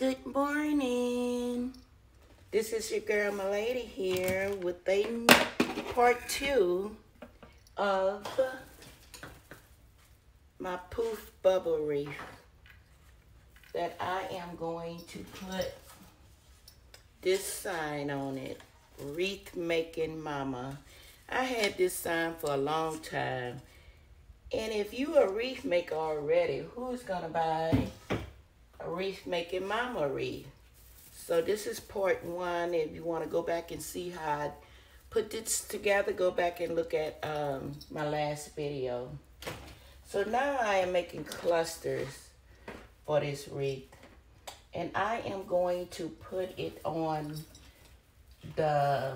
Good morning. This is your girl, my lady, here with a part 2 of my Poof bubble wreath that I am going to put this sign on it. Wreath making mama. I had this sign for a long time. And if you a wreath maker already, who's gonna buy a wreath making mama wreath? So this is part 1. If you want to go back and see how I put this together, go back and look at my last video. So now I am making clusters for this wreath. And I am going to put it on the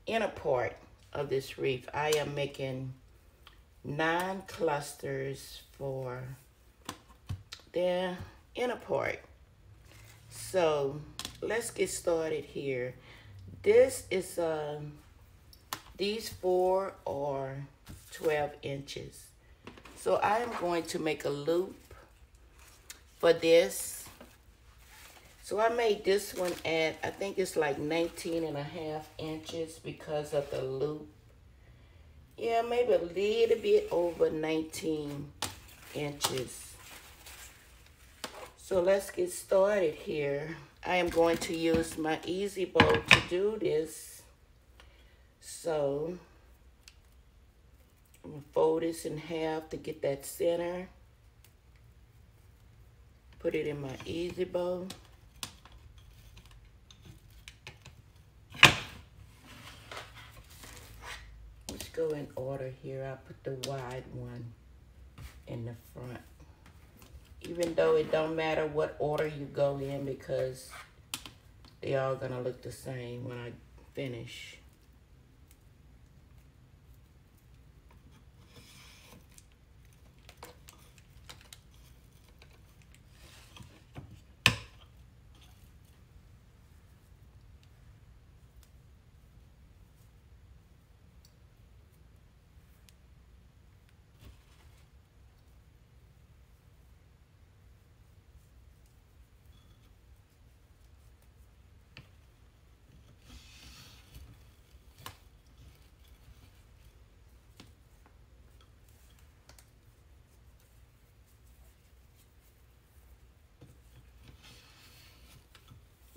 inner part of this wreath. I am making 9 clusters for the inner part. So let's get started here. This is these 4 are 12 inches. So I am going to make a loop for this. So I made this one at, I think it's like 19.5 inches because of the loop. Yeah, maybe a little bit over 19 inches. So let's get started here. I am going to use my easy bowl to do this. So I'm gonna fold this in half to get that center. Put it in my easy bowl. Let's go in order here. I'll put the wide one in the front. Even though it don't matter what order you go in because they all gonna look the same when I finish.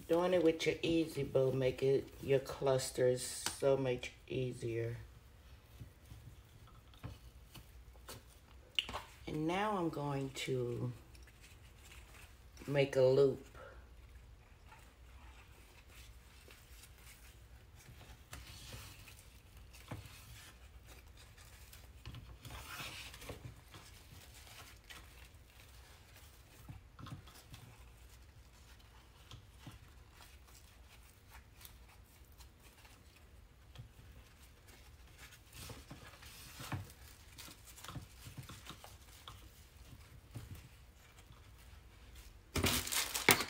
Doing it with your easy bowl make it your clusters so much easier. And now I'm going to make a loop.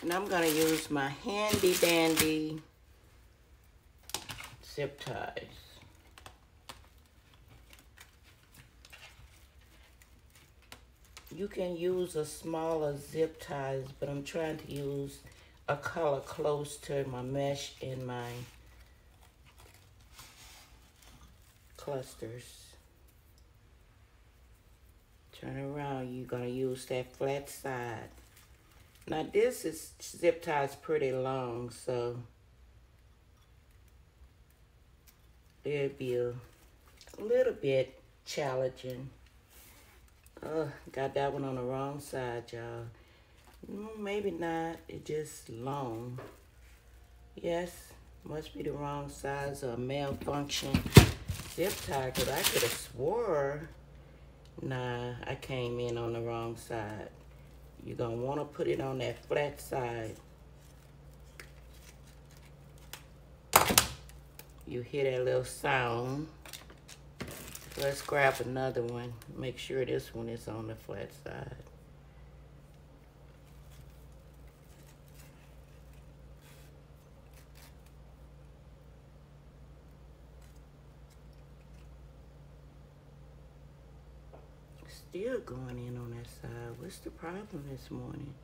And I'm gonna use my handy dandy zip ties. You can use a smaller zip ties, but I'm trying to use a color close to my mesh in my clusters. Turn around, you're gonna use that flat side. Now this is zip ties pretty long, so it'll be a little bit challenging. Oh, got that one on the wrong side, y'all. Maybe not, it's just long. Yes, must be the wrong size or malfunction zip tie, because I could have swore, nah, I came in on the wrong side. You're going to want to put it on that flat side. You hear that little sound. Let's grab another one. Make sure this one is on the flat side. Still going in on that side. What's the problem this morning?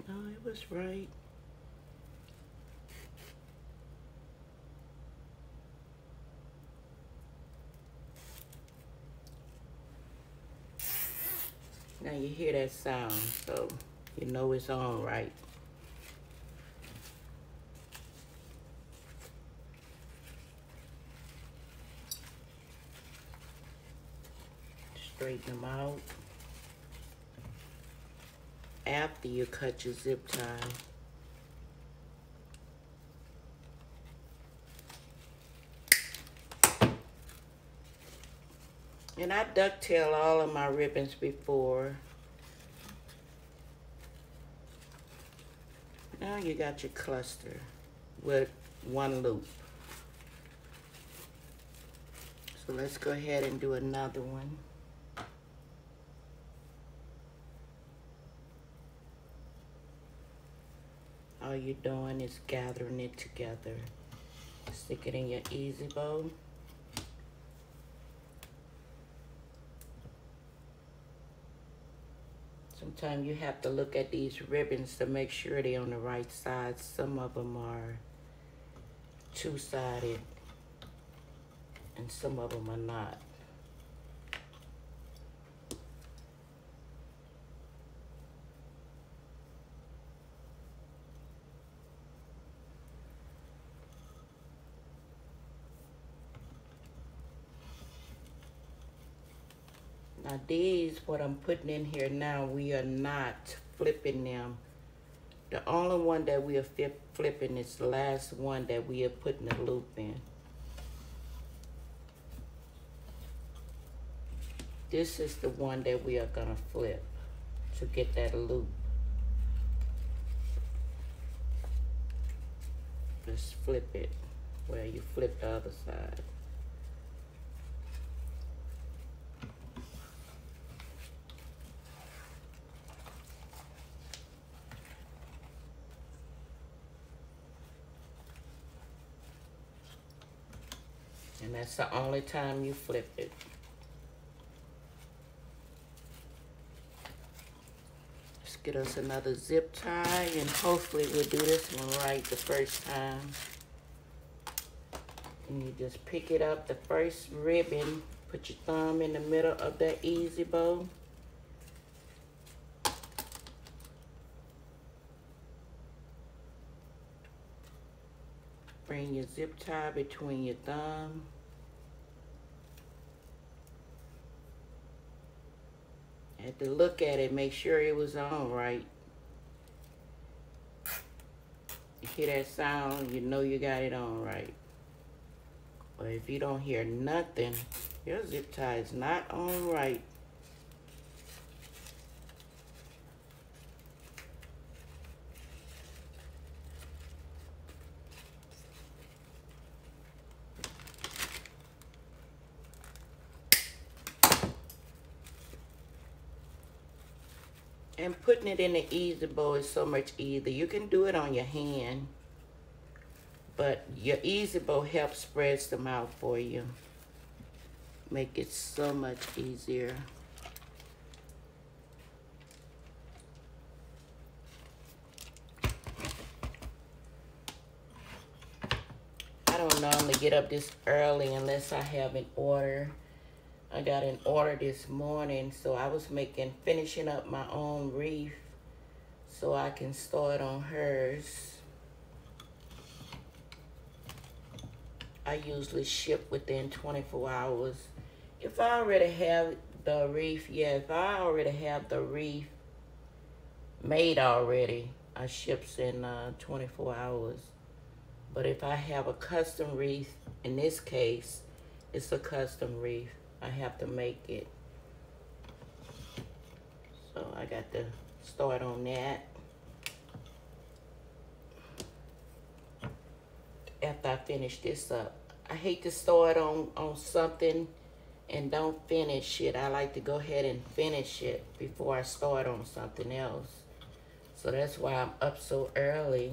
No, it was right. Now you hear that sound, so you know it's on right. Straighten them out after you cut your zip tie. And I ducktail all of my ribbons before. Now you got your cluster with one loop. So let's go ahead and do another one. All you're doing is gathering it together. Stick it in your easy bow. Sometimes you have to look at these ribbons to make sure they're on the right side. Some of them are two-sided and some of them are not. Now these, what I'm putting in here now, we are not flipping them. The only one that we are flipping is the last one that we are putting the loop in. This is the one that we are gonna flip to get that loop. Just flip it where you flip the other side. And that's the only time you flip it. Let's get us another zip tie and hopefully we'll do this one right the first time. And you just pick it up, the first ribbon, put your thumb in the middle of that easy bow. Bring your zip tie between your thumb. Had to look at it, make sure it was on right. You hear that sound, you know you got it on right. But if you don't hear nothing, your zip tie is not on right. And putting it in the easy bow is so much easier. You can do it on your hand, but your easy bow helps spread them out for you. Make it so much easier. I don't normally get up this early unless I have an order. I got an order this morning, so I was finishing up my own wreath so I can start on hers. I usually ship within 24 hours. If I already have the wreath, if I already have the wreath made already, I ships in 24 hours. But if I have a custom wreath, in this case, it's a custom wreath. I have to make it. So I got to start on that. After I finish this up. I hate to start on something and don't finish it. I like to go ahead and finish it before I start on something else. So that's why I'm up so early.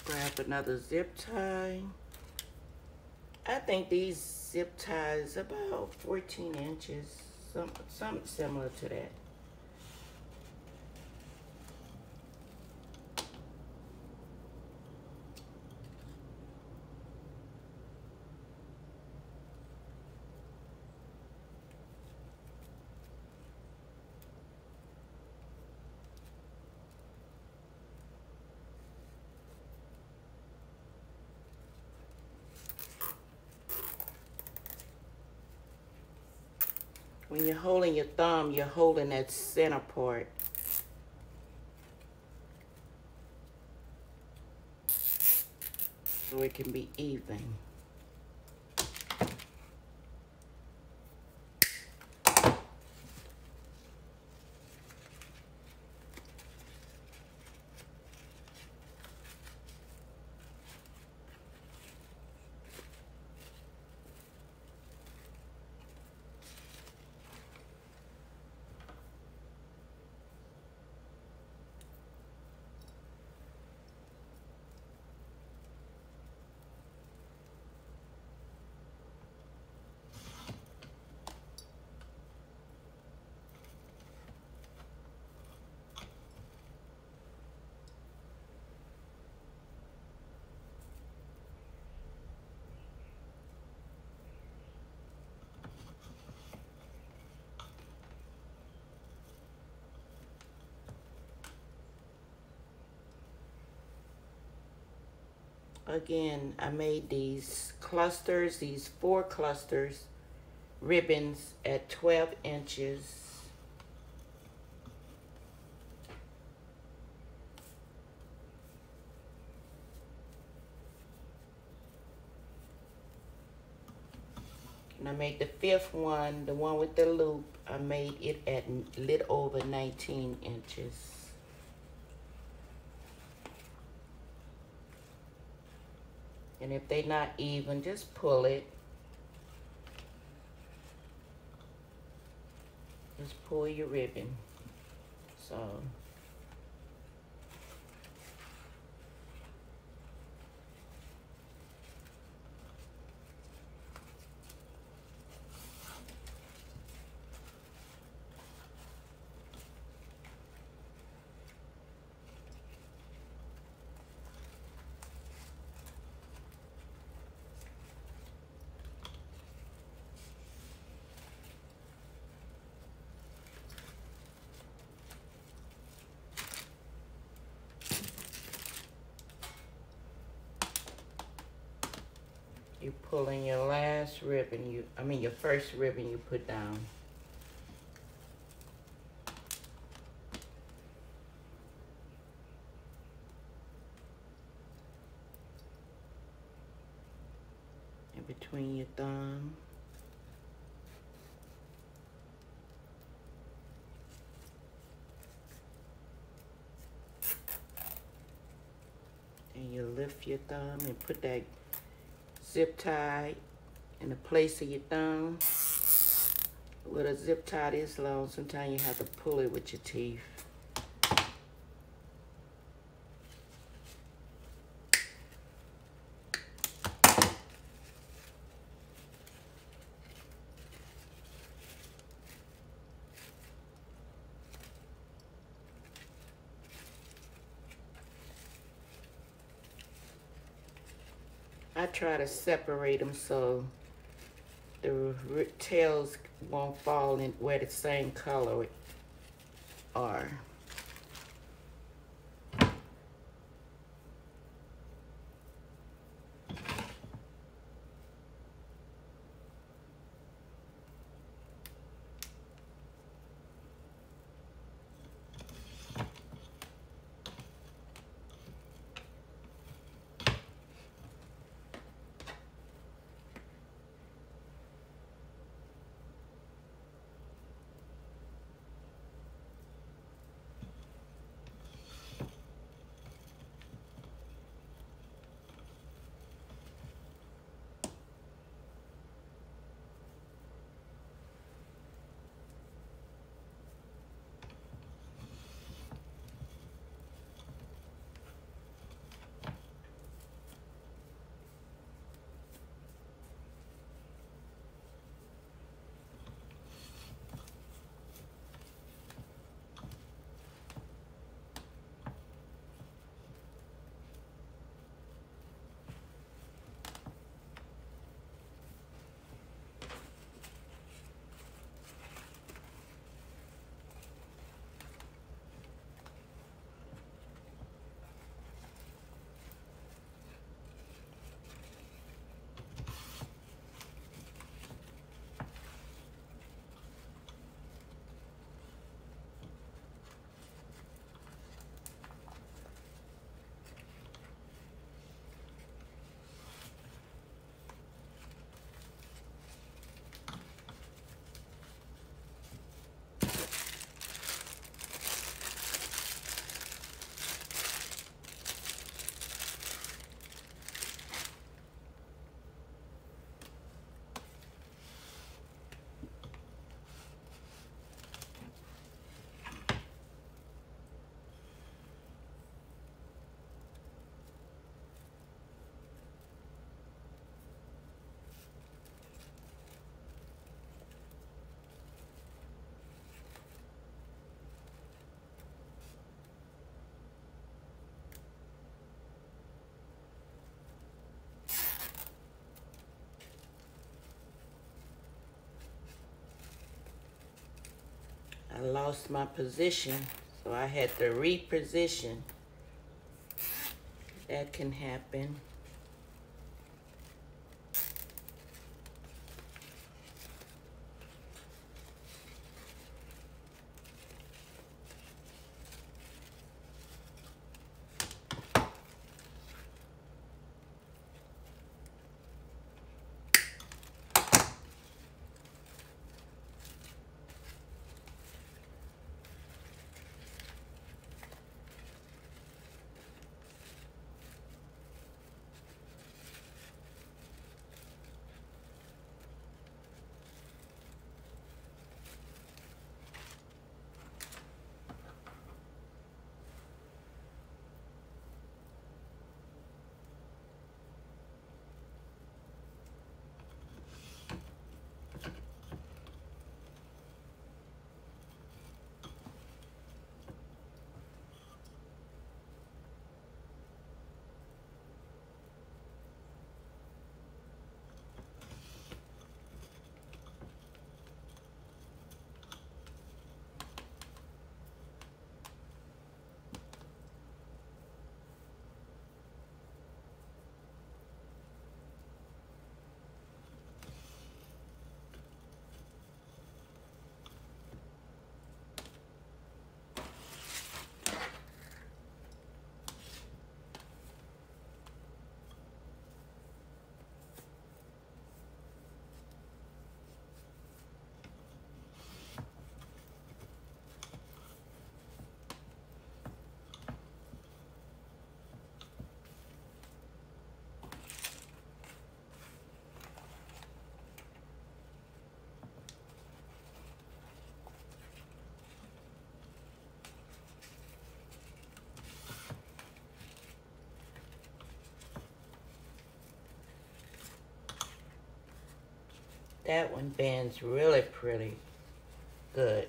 Grab another zip tie. I think these zip ties about 14 inches, something similar to that. When you're holding your thumb, you're holding that center part. So it can be even. Again, I made these clusters, these 4 clusters, ribbons at 12 inches. And I made the 5th one, the one with the loop, I made it at a little over 19 inches. And if they're not even, just pull it. Just pull your ribbon. So you pulling your last ribbon, your first ribbon you put down. In between your thumb. And you lift your thumb and put that zip tie in the place of your thumb. With a zip tie this long, sometimes you have to pull it with your teeth. I try to separate them so the tails won't fall in where the same color are. I lost my position, so I had to reposition. That can happen. That one bends really pretty good.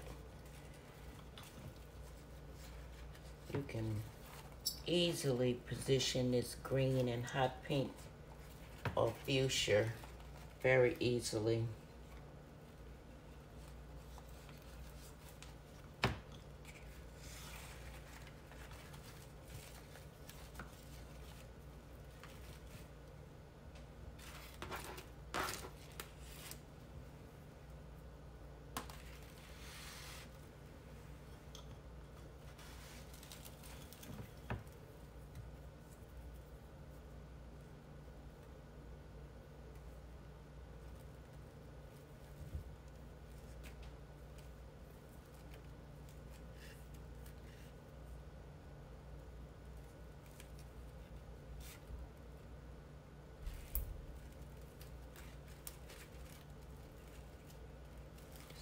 You can easily position this green and hot pink or fuchsia very easily.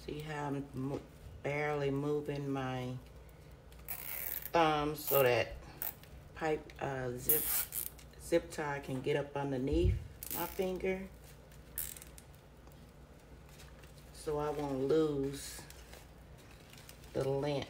See how I'm barely moving my thumb so that pipe zip tie can get up underneath my finger, so I won't lose the lint.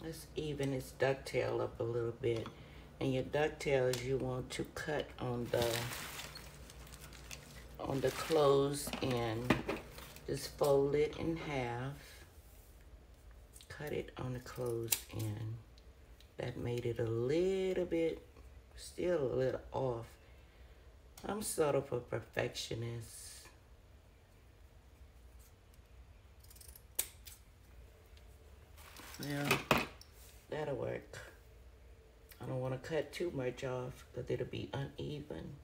Let's even its ducktail up a little bit. And your ducktails you want to cut on the closed end. Just fold it in half. Cut it on the closed end. That made it a little bit, still a little off. I'm sort of a perfectionist. Yeah, that'll work. I don't want to cut too much off because it'll be uneven.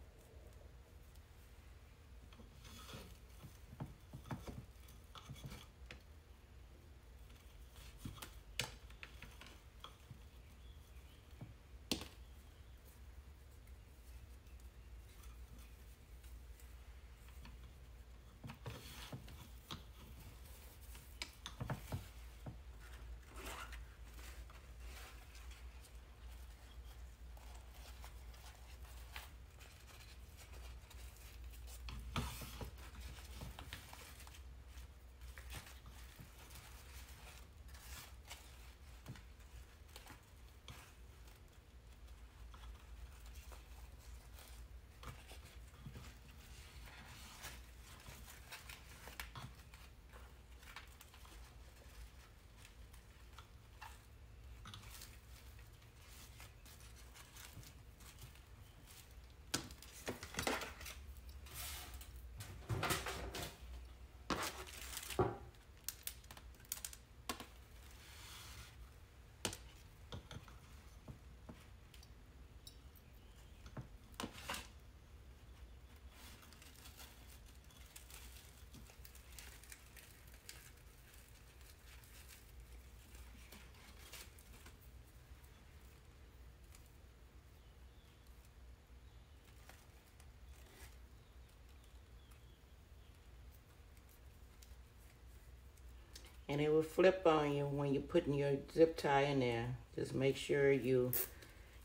And it will flip on you when you're putting your zip tie in there. Just make sure you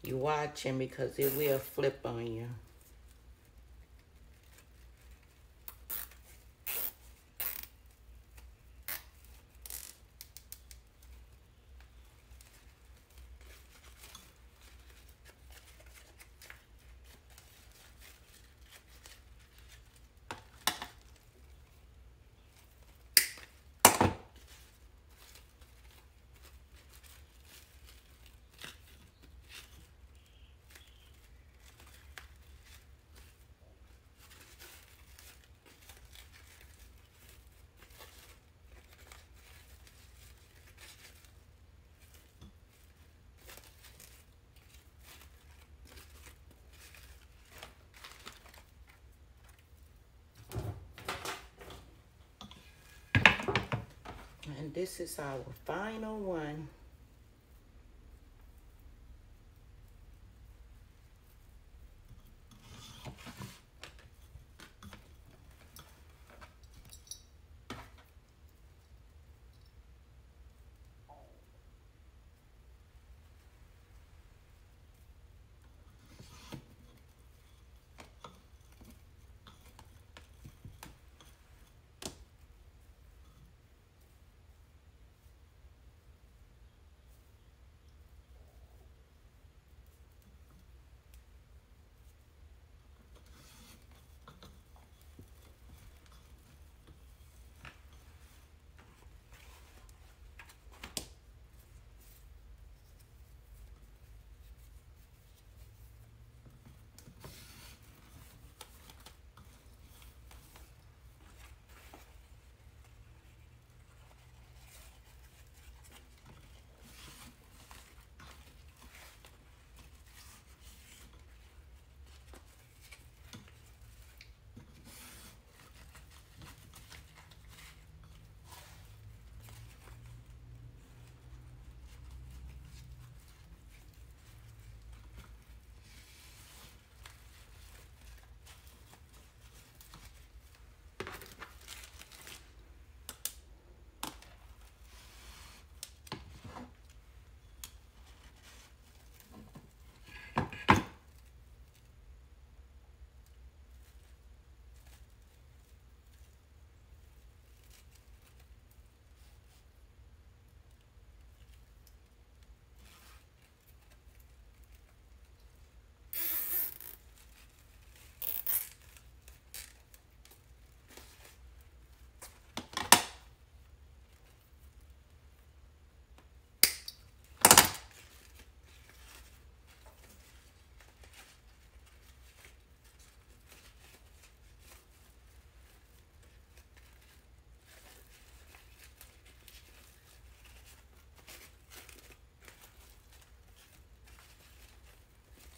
watching because it will flip on you. And this is our final one.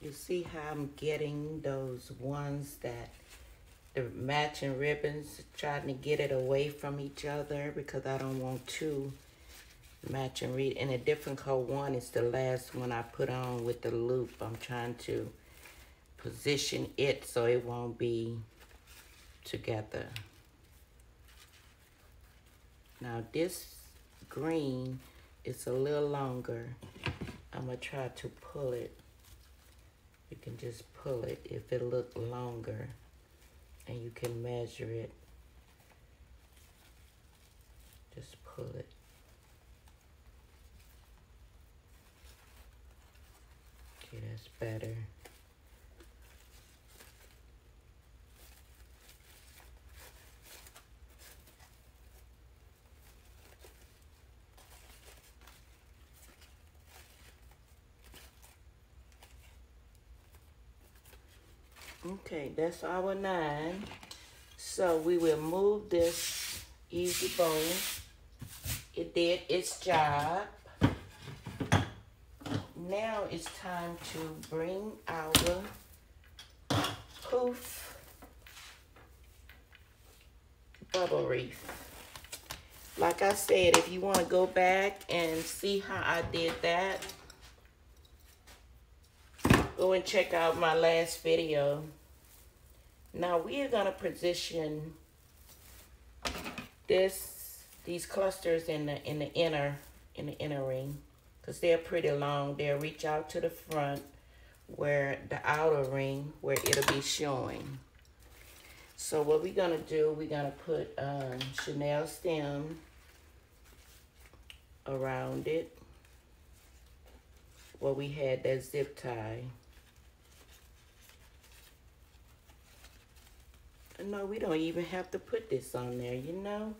You see how I'm getting those ones that the matching ribbons, trying to get it away from each other because I don't want two matching read. And a different color one is the last one I put on with the loop. I'm trying to position it so it won't be together. Now this green is a little longer. I'm gonna try to pull it. You can just pull it if it look longer, and you can measure it. Just pull it. Okay, that's better. Okay, that's our 9. So we will move this easy bowl. It did its job. Now it's time to bring our Poof bubble wreath. Like I said, if you want to go back and see how I did that, go and check out my last video. Now we are gonna position these clusters in the inner ring, because they're pretty long. They'll reach out to the front where the outer ring where it'll be showing. So what we're gonna do, we're gonna put Chanel stem around it where we had that zip tie. No, we don't even have to put this on there, you know.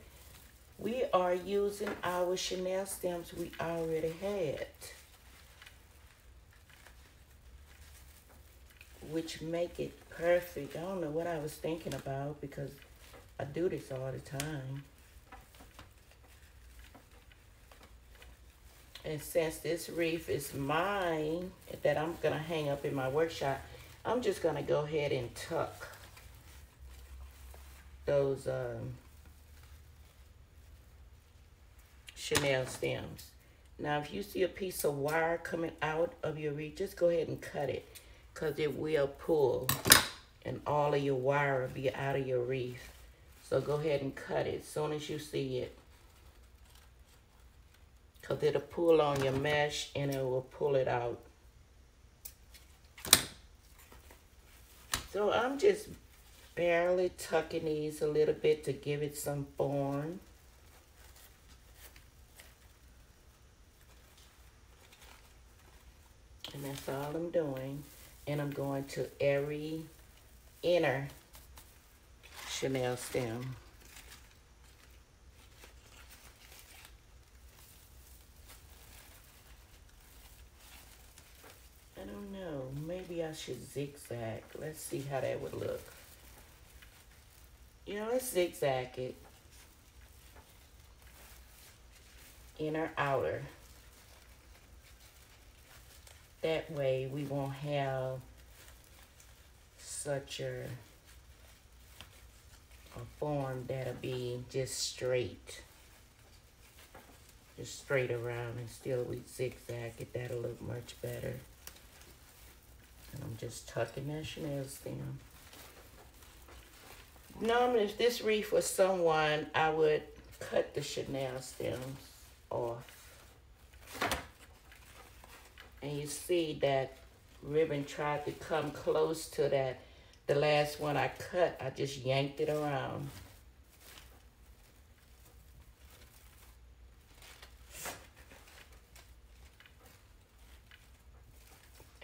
We are using our Chanel stems we already had, which make it perfect. I don't know what I was thinking about because I do this all the time. And since this wreath is mine that I'm gonna hang up in my workshop, I'm just gonna go ahead and tuck those Chanel stems. Now, if you see a piece of wire coming out of your wreath, just go ahead and cut it, because it will pull and all of your wire will be out of your wreath. So go ahead and cut it as soon as you see it, because it'll pull on your mesh and it will pull it out. So I'm just barely tucking these a little bit to give it some form. And that's all I'm doing. And I'm going to every inner Chanel stem. I don't know, maybe I should zigzag. Let's see how that would look. You know, let's zigzag it. Inner, outer. That way we won't have such a form that'll be just straight. Just straight around, and still we zigzag it. That'll look much better. And I'm just tucking that Chanel stem. Normally, if this wreath was someone, I would cut the Chanel stems off. And you see that ribbon tried to come close to that. The last one I cut, I just yanked it around.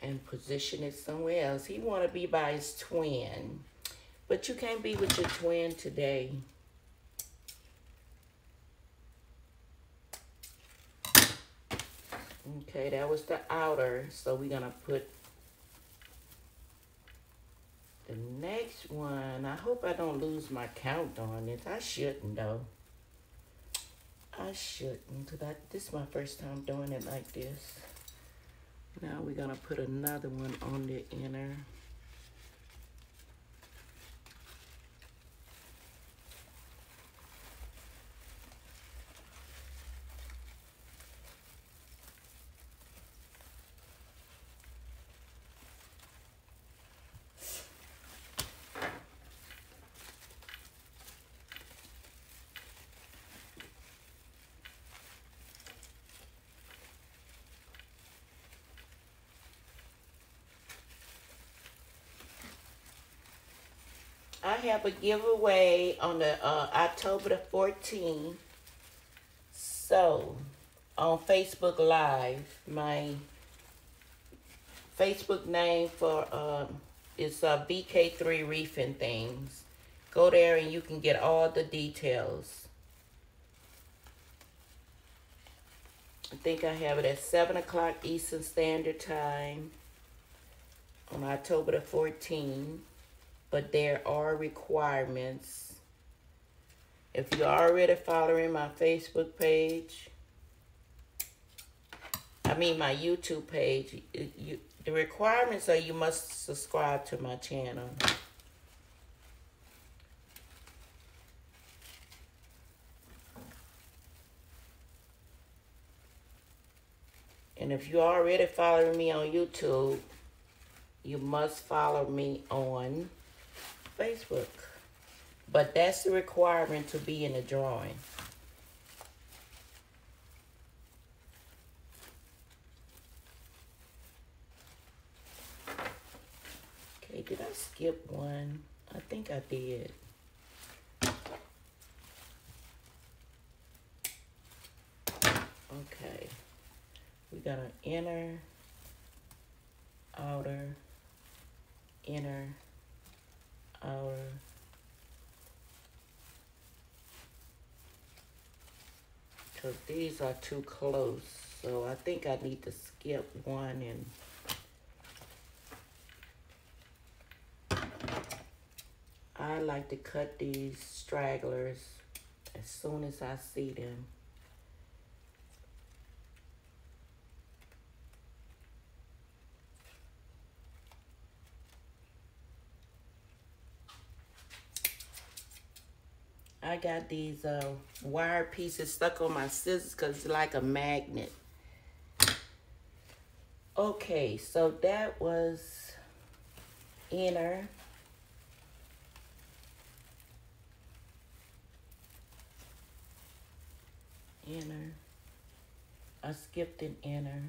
And position it somewhere else. He want to be by his twin. But you can't be with your twin today. Okay, that was the outer. So we're going to put the next one. I hope I don't lose my count on this. I shouldn't, though. I shouldn't, because this is my first time doing it like this. Now we're gonna put another one on the inner. I have a giveaway on the October the 14th. So, on Facebook Live, my Facebook name for is BK3 Wreath and Things. Go there and you can get all the details. I think I have it at 7 o'clock Eastern Standard Time on October the 14th. But there are requirements. If you're already following my Facebook page, my YouTube page, the requirements are you must subscribe to my channel. And if you're already following me on YouTube, you must follow me on Facebook. But that's the requirement to be in the drawing. Okay, did I skip one? I think I did. Okay. We got an inner, outer, inner, outer, because these are too close. So I think I need to skip one, and I like to cut these stragglers as soon as I see them. I got these wire pieces stuck on my scissors because it's like a magnet. Okay, so that was inner. Inner. I skipped an inner.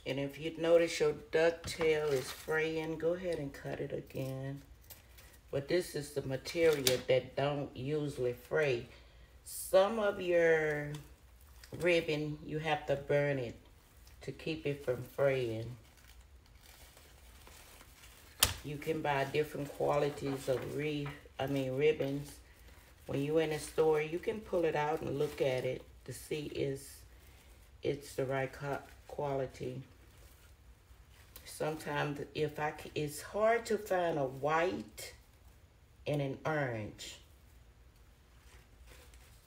And if you notice your ducktail is fraying, go ahead and cut it again. But this is the material that don't usually fray. Some of your ribbon, you have to burn it to keep it from fraying. You can buy different qualities of ribbons. When you're in a store, you can pull it out and look at it to see it's the right quality. Sometimes it's hard to find a white and an orange.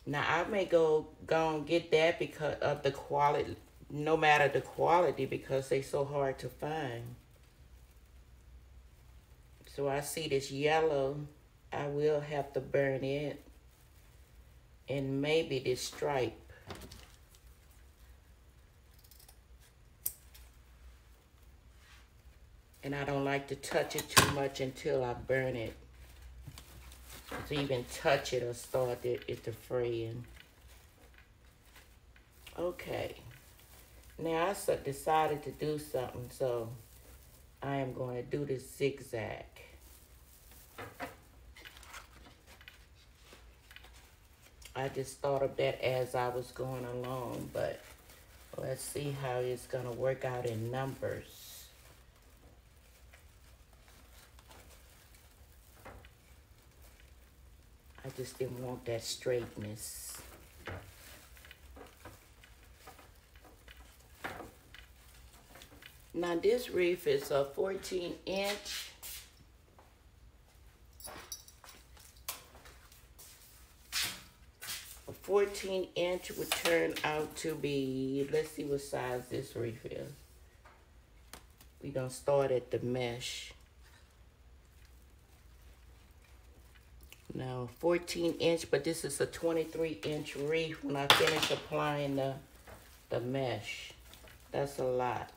Now I may go and get that because of the quality, no matter the quality, because they're so hard to find. So I see this yellow, I will have to burn it. And maybe this stripe. And I don't like to touch it too much until I burn it. To even touch it or start it to fraying. Okay. Now I decided to do something, so I am going to do this zigzag. I just thought of that as I was going along, but let's see how it's going to work out in numbers. I just didn't want that straightness. Now this wreath is a 14-inch. A 14-inch would turn out to be, let's see what size this wreath is. We're going to start at the mesh. Now 14-inch, but this is a 23-inch wreath when I finish applying the mesh. That's a lot.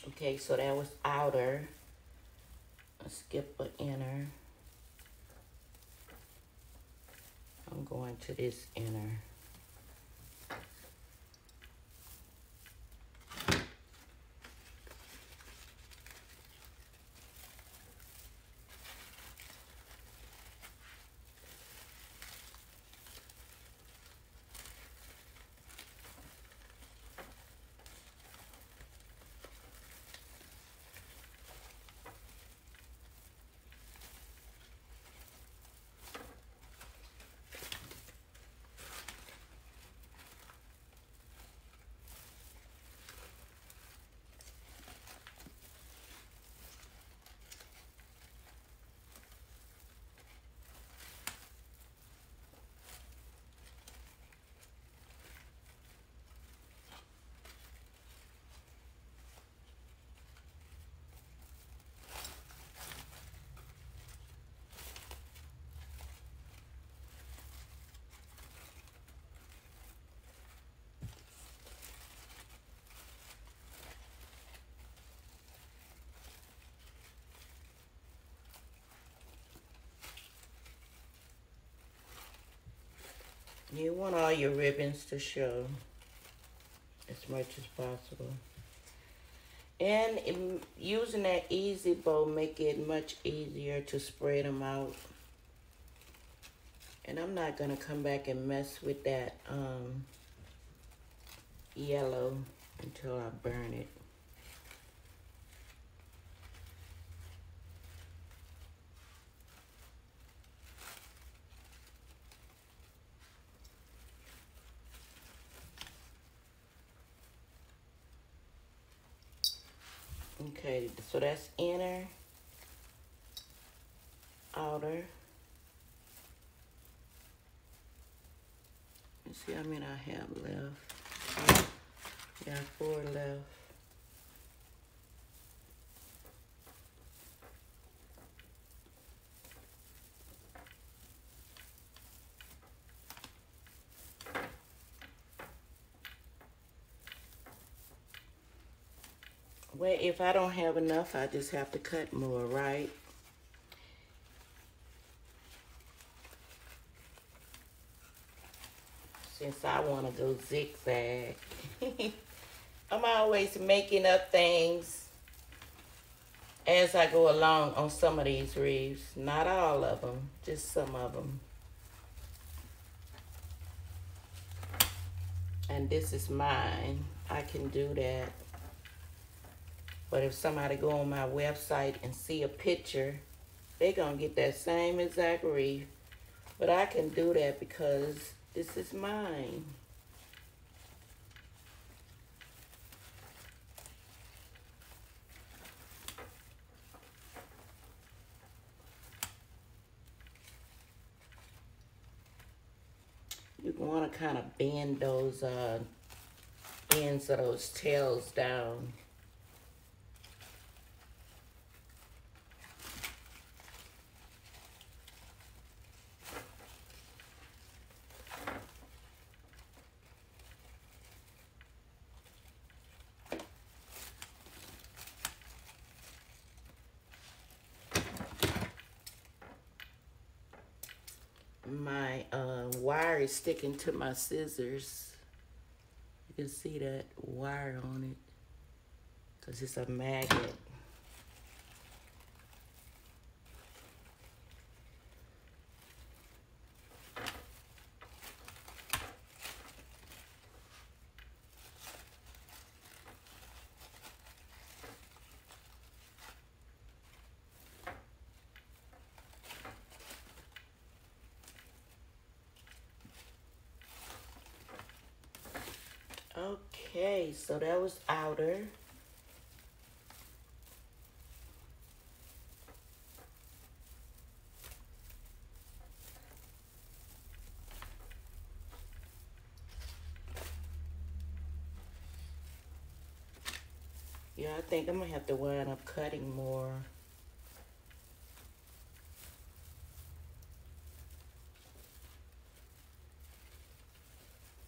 Okay, so that was outer. Let's skip an inner. I'm going to this inner. You want all your ribbons to show as much as possible. And using that easy bow make it much easier to spread them out. And I'm not gonna come back and mess with that yellow until I burn it. Okay, so that's inner, outer. Let's see how many I have left. Yeah, 4 left. Well, if I don't have enough, I just have to cut more, right? Since I want to go zigzag. I'm always making up things as I go along on some of these wreaths. Not all of them, just some of them. And this is mine. I can do that. But if somebody go on my website and see a picture, they're going to get that same exact wreath. But I can do that because this is mine. You want to kind of bend those ends of those tails down. My wire is sticking to my scissors. You can see that wire on it because it's a magnet. Okay, so that was outer. Yeah, I think I'm gonna have to wind up cutting more.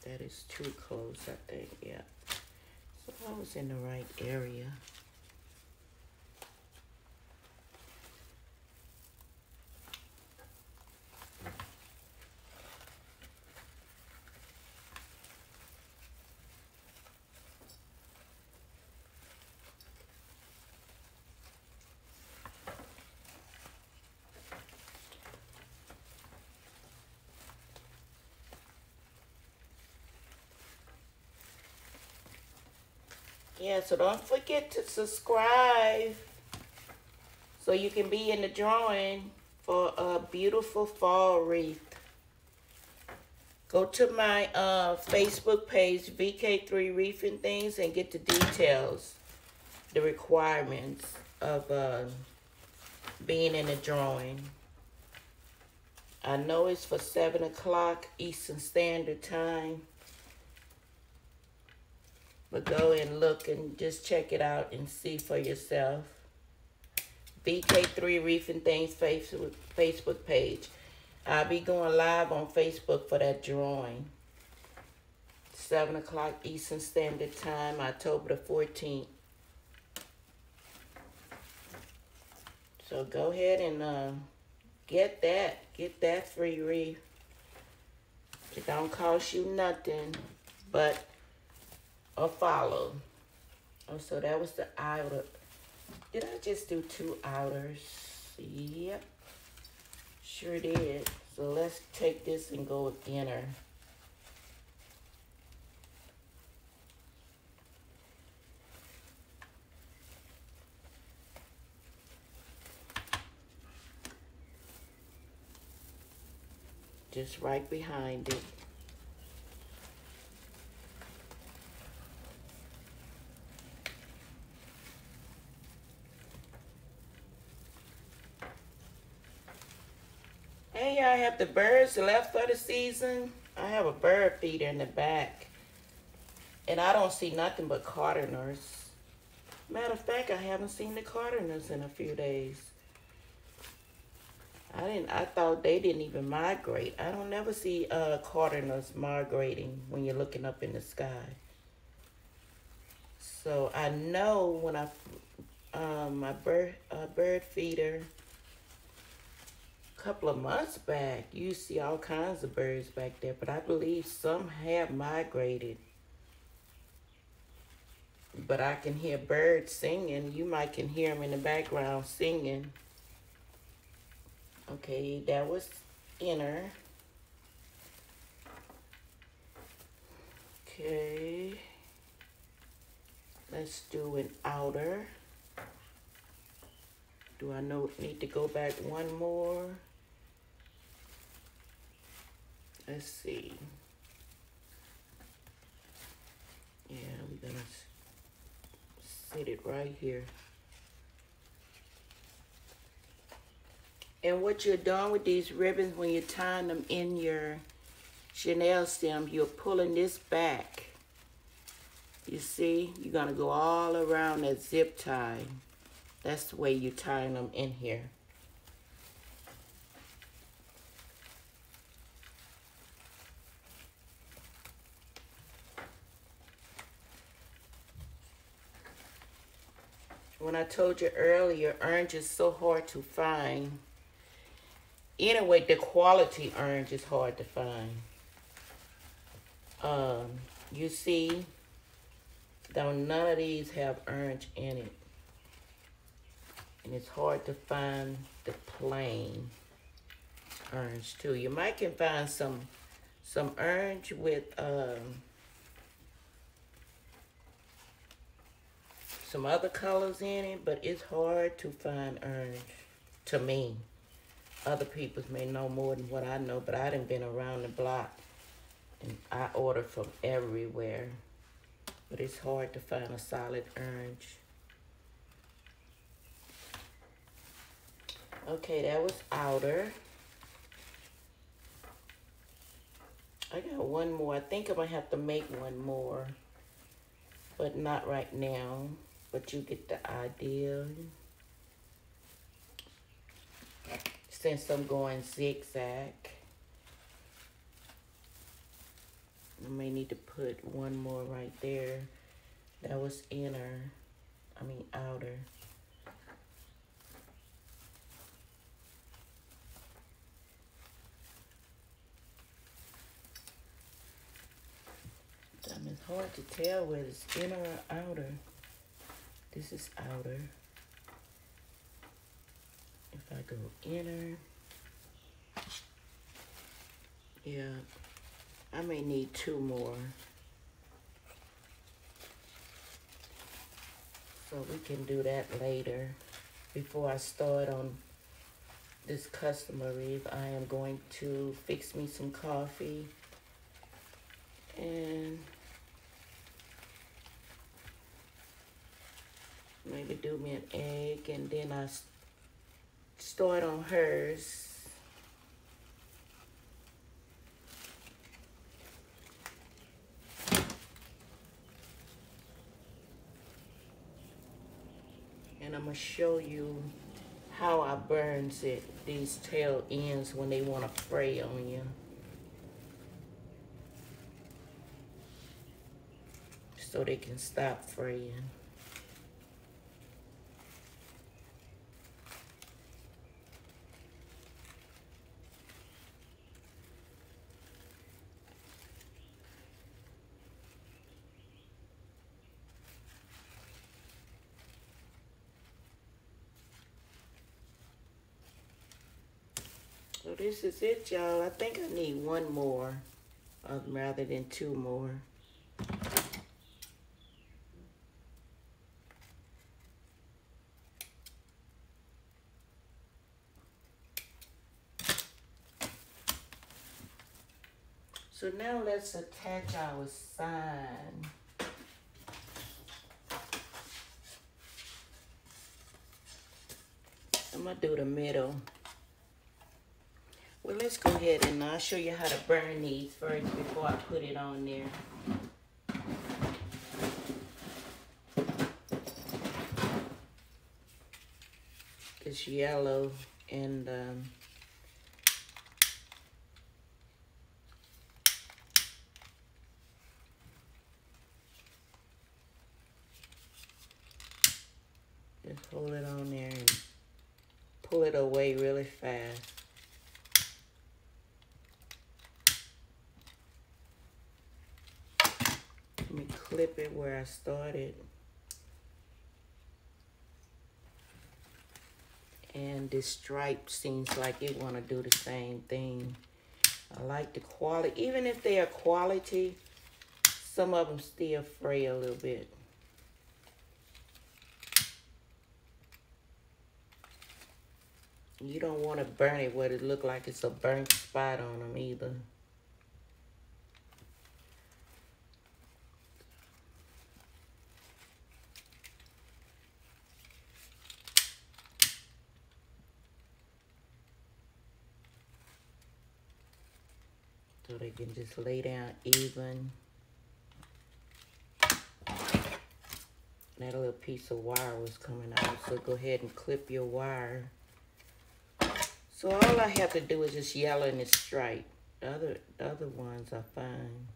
That is too close, I think, yeah. So I was in the right area. Yeah, so don't forget to subscribe so you can be in the drawing for a beautiful fall wreath. Go to my Facebook page, VK3 Wreath and Things, and get the details, the requirements of being in the drawing. I know it's for 7 o'clock Eastern Standard Time. But go and look and just check it out and see for yourself. VK3 Wreath and Things Facebook page. I'll be going live on Facebook for that drawing. 7 o'clock Eastern Standard Time, October the 14th. So go ahead and get that free wreath. It don't cost you nothing but a follow. Oh, so that was the outer. Did I just do 2 outers? Yep, sure did. So let's take this and go with inner. Just right behind it. Hey, I have the birds left for the season. I have a bird feeder in the back. And I don't see nothing but cardinals. Matter of fact, I haven't seen the cardinals in a few days. I thought they didn't even migrate. I don't never see cardinals migrating when you're looking up in the sky. So I know when my bird feeder a couple of months back, you see all kinds of birds back there, but I believe some have migrated. But I can hear birds singing. You might can hear them in the background singing. Okay, that was inner. Okay. Let's do an outer. Do I need to go back one more? Let's see. Yeah, we're gonna sit it right here. And what you're doing with these ribbons when you're tying them in your chenille stem, you're pulling this back. You see, you're gonna go all around that zip tie. That's the way you're tying them in here. When I told you earlier, orange is so hard to find. Anyway, the quality orange is hard to find. You see, though none of these have orange in it. And it's hard to find the plain orange too. You might can find some orange with some other colors in it, but it's hard to find orange to me. Other people may know more than what I know, but I done been around the block and I order from everywhere. But it's hard to find a solid orange. Okay, that was outer. I got one more. I think I'm gonna have to make one more, but not right now. But you get the idea. Since I'm going zigzag, I may need to put one more right there. That was outer. It's hard to tell whether it's inner or outer. This is outer. If I go inner, yeah, I may need two more. So we can do that later. Before I start on this customer wreath, I am going to fix me some coffee and maybe do me an egg, and then I start on hers. And I'm gonna show you how I burns it, these tail ends when they wanna fray on you. So they can stop fraying. So this is it, y'all. I think I need one more rather than two more. So now let's attach our sign. I'm gonna do the middle. Well, let's go ahead and I'll show you how to burn these first before I put it on there. It's yellow and Just hold it on there and pull it away really fast. Let me clip it where I started. And this stripe seems like it want to do the same thing. I like the quality. Even if they are quality, some of them still fray a little bit. You don't want to burn it where it look like it's a burnt spot on them either. So they can just lay down even. That little piece of wire was coming out, so go ahead and clip your wire. So all I have to do is just yellow in this stripe. The other ones are fine.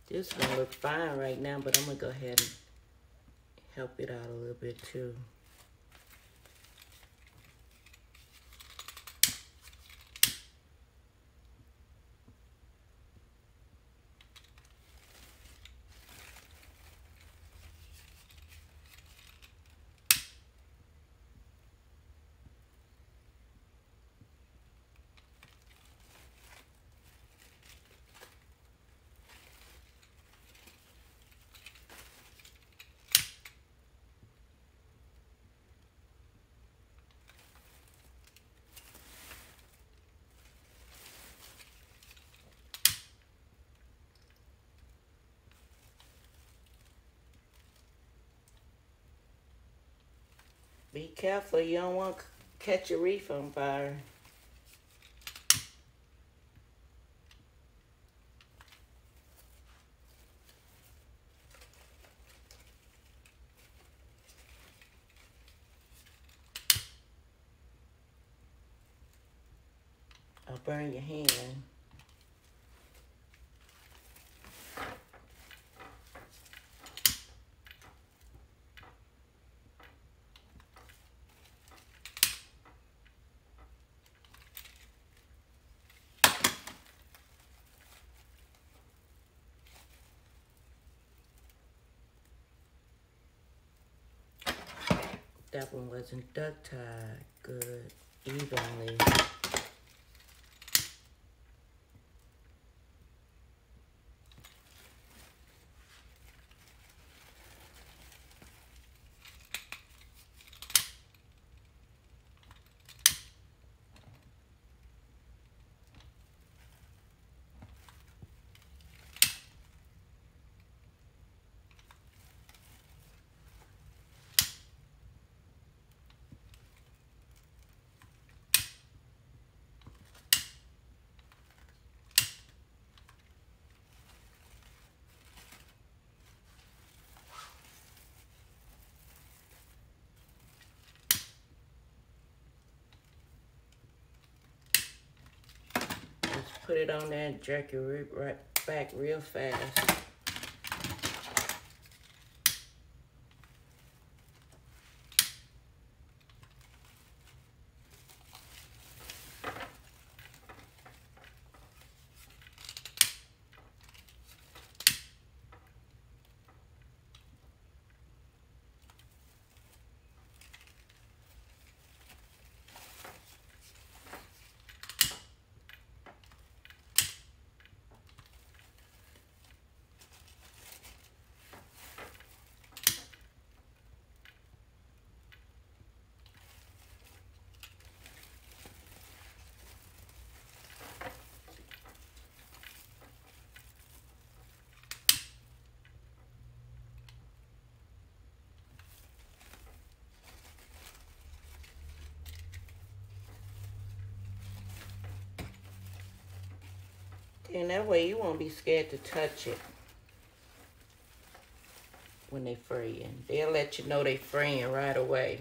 This one look fine right now, but I'm gonna go ahead and help it out a little bit too. Be careful, you don't want to catch your wreath on fire. Or burn your hand. That one wasn't duct tied good, evenly. Put it on there and jerk it right back real fast. And that way you won't be scared to touch it when they fraying. They'll let you know they fraying right away.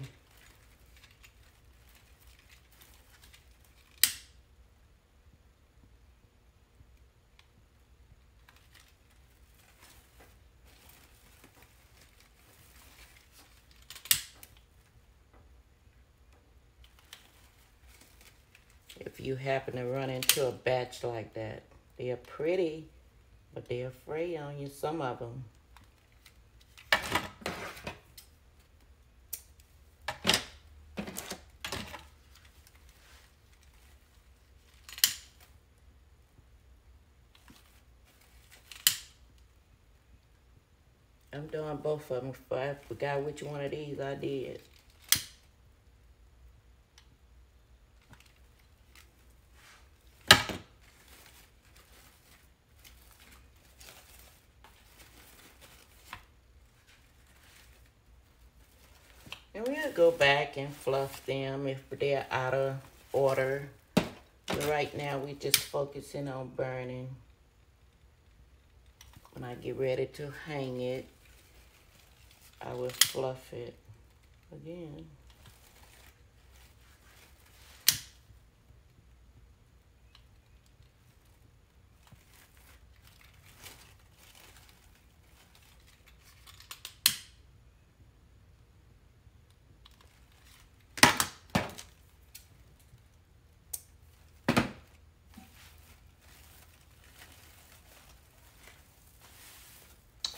If you happen to run into a batch like that, they're pretty, but they'll fray on you, some of them. I'm doing both of them. If I forgot which one of these I did. And we'll go back and fluff them if they're out of order. But right now, we're just focusing on burning. When I get ready to hang it, I will fluff it again.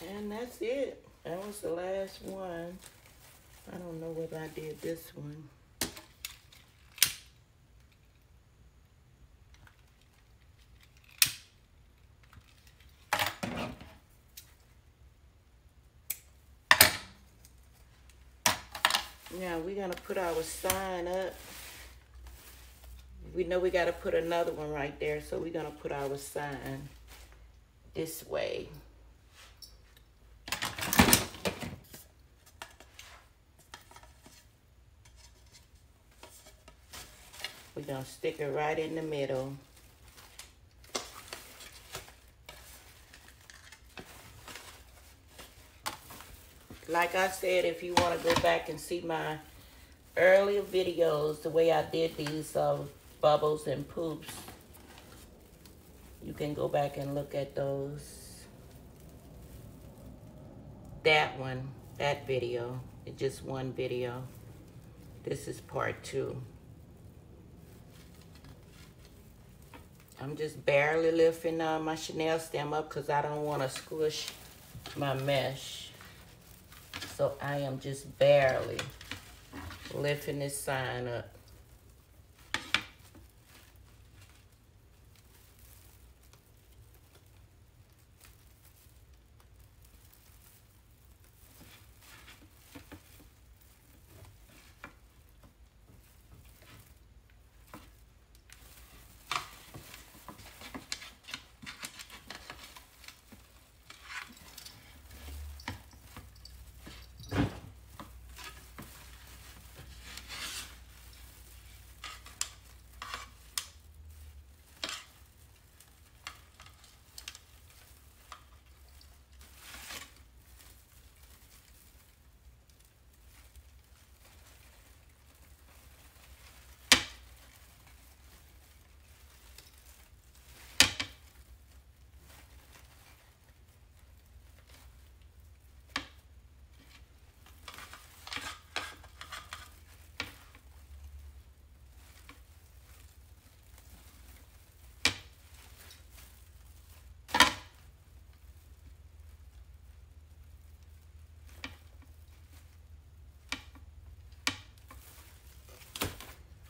And that's it. That was the last one. I don't know whether I did this one. Now we're gonna put our sign up. We know we gotta put another one right there, so we're gonna put our sign this way. We're gonna stick it right in the middle. Like I said, if you want to go back and see my earlier videos, the way I did these bubbles and poops, you can go back and look at those. That one, that video, it's just one video. This is part 2. I'm just barely lifting my Chanel stem up because I don't want to squish my mesh. So I am just barely lifting this sign up.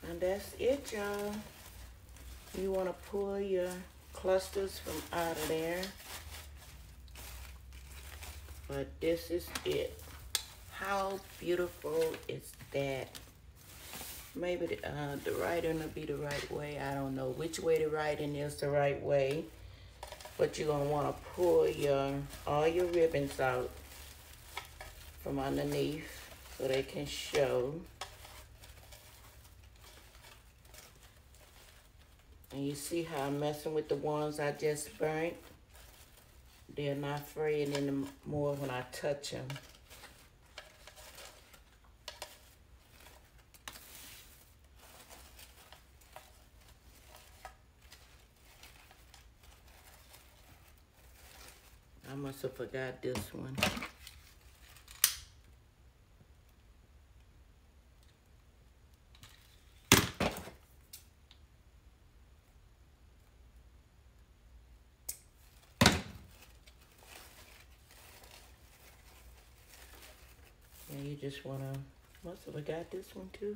And that's it, y'all. You want to pull your clusters from out of there. But this is it. How beautiful is that? Maybe the writing will be the right way. I don't know which way the writing is the right way. But you're going to want to pull all your ribbons out from underneath so they can show. And you see how I'm messing with the ones I just burnt? They're not fraying anymore when I touch them. I must have forgot this one. And you just wanna, must have forgot this one too.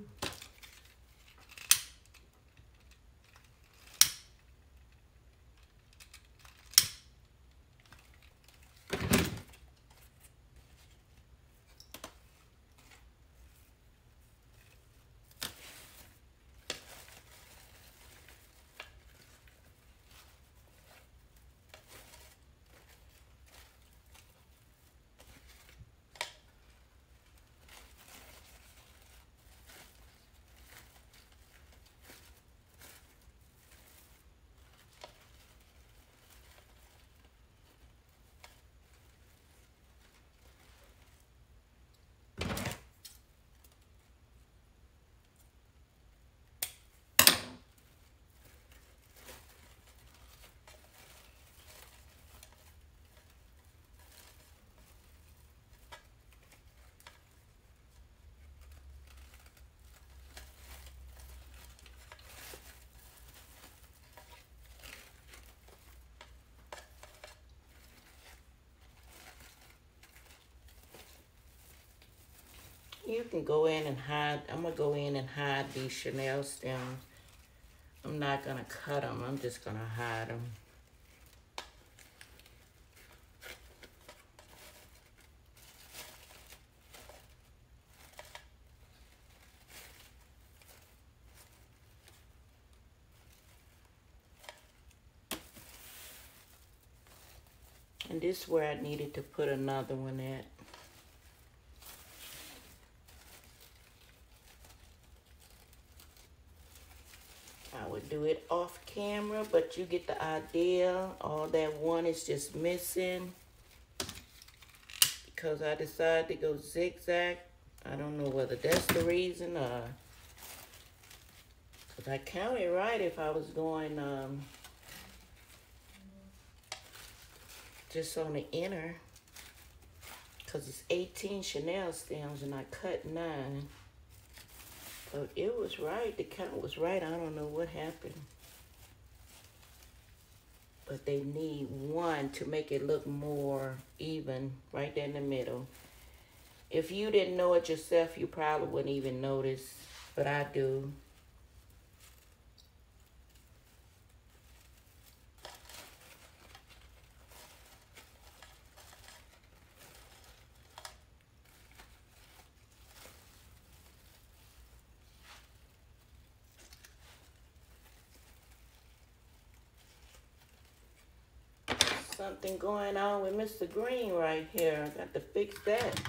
You can go in and hide. I'm gonna go in and hide these Chanel stems. I'm not gonna cut them. I'm just gonna hide them. And this is where I needed to put another one at. I would do it off camera, but you get the idea. All that one is just missing because I decided to go zigzag. I don't know whether that's the reason or because I counted right if I was going just on the inner, because it's 18 Chanel stems and I cut 9. So it was right, the count was right. I don't know what happened. But they need one to make it look more even right there in the middle. If you didn't know it yourself, you probably wouldn't even notice, but I do. Something going on with Mr. Green right here. I got to fix that.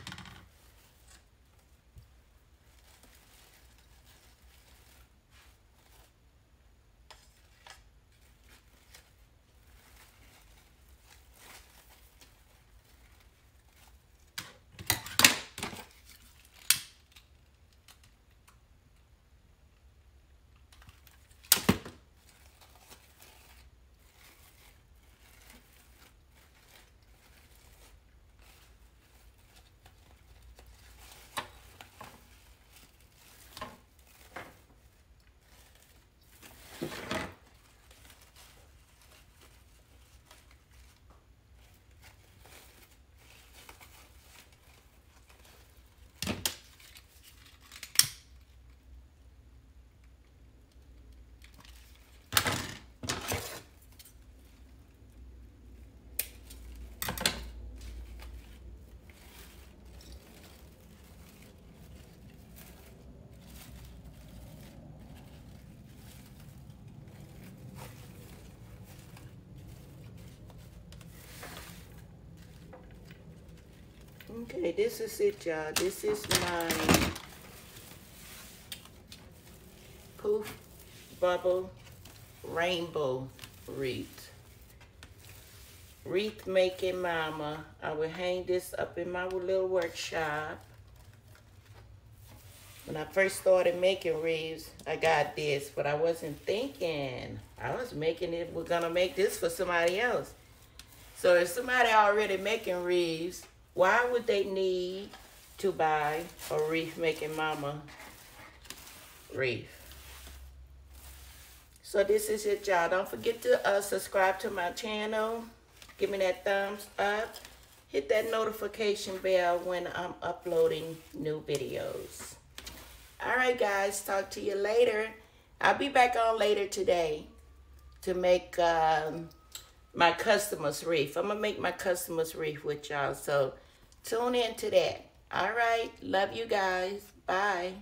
Okay, this is it, y'all. This is my Poof bubble rainbow wreath. Wreath making mama. I will hang this up in my little workshop. When I first started making wreaths, I got this, but I wasn't thinking. I was making it, we're gonna make this for somebody else. So if somebody already making wreaths, why would they need to buy a wreath making mama wreath? So this is it, y'all. Don't forget to subscribe to my channel. Give me that thumbs up. Hit that notification bell when I'm uploading new videos. All right, guys. Talk to you later. I'll be back on later today to make my customers wreath. I'm going to make my customers wreath with y'all. So tune in to that. All right. Love you guys. Bye.